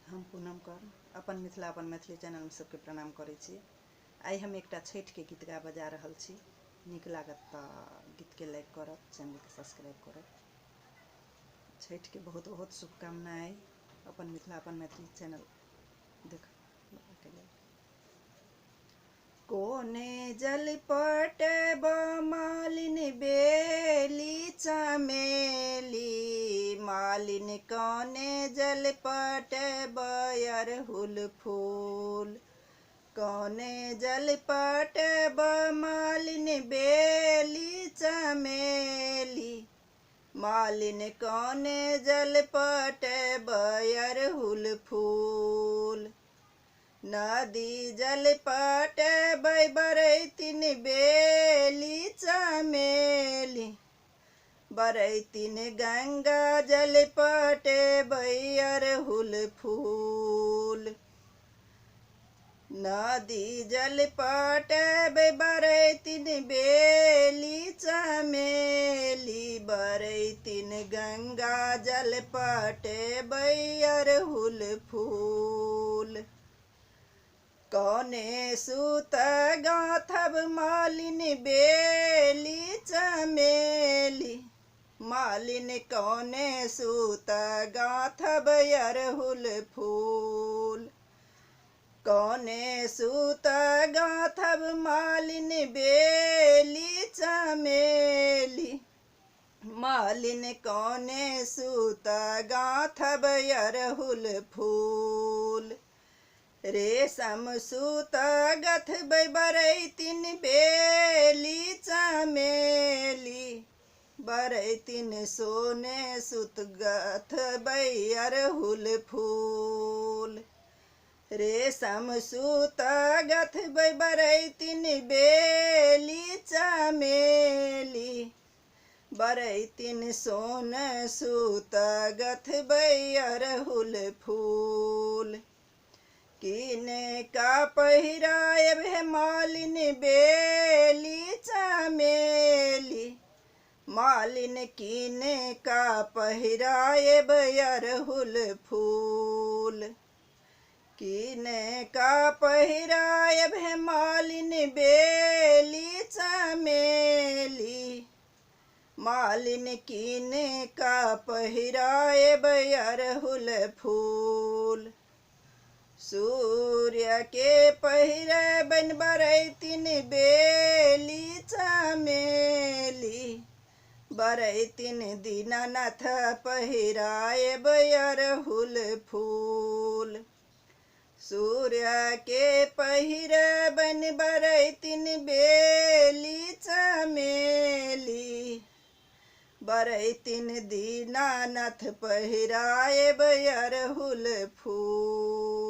हम पूनम कर अपन मिथिला अपन मैथिली चैनल में सबके प्रणाम करै छी। आई हम एकटा छठि के गीत गा बजा रहल छी। नीक लागत तो गीत के लाइक करब, चैनल के सब्सक्राइब करब। छठि के बहुत बहुत शुभकामनाएं। अपन मिथिला अपन मैथिली चैनल देख के लेल। कोने जल पटब मालिन बेली चमेली, मालिन कोने जल पटब अरहुल फूल। कोने जल पटब मालिन बेली चमेली, मालिन कोने जल पटब अरहुल फूल। नदी जल पटब बरैतिन बेली चमेली, बरैतिन गंगा जल पटब अरहुल फूल। नदी जल पटब बरैतिन बेली चमेली, बरैतिन गंगा जल पटब अरहुल फूल। कोने सूत गाथब मालिन बेली चमेली, मालिन कोने सूत गाथब अरहुल फूल। कोने सूत गाथब मालिन बेली चमेली, मालिन कोने सूत गाथब अरहुल फूल। रेशम सूत गथब बरैतिन बेली चमेली, बरैतिन सोने सूत गथब अरहुल फूल। रेशम सूत गथब बरैतिन बेली चमेली, बरैतिन सोन सूत गथब अरहुल फूल। कीने का पहिरायब मालिन बेली चमेली, मालिन कीने का पहिरायब अरहुल फूल। कीने का पहिरायब मालिन बेली चमेली, मालिन कीने का पहिरायब अरहुल फूल। सूर्य के पहिरब बरैतिन बेली चमेली, बरैतिन दीनानाथ पहिरायब अरहुल फूल। सूर्य के पहिरब बरैतिन बेली चमेली, बरैतिन दीनानाथ पहिरायब अरहुल फूल।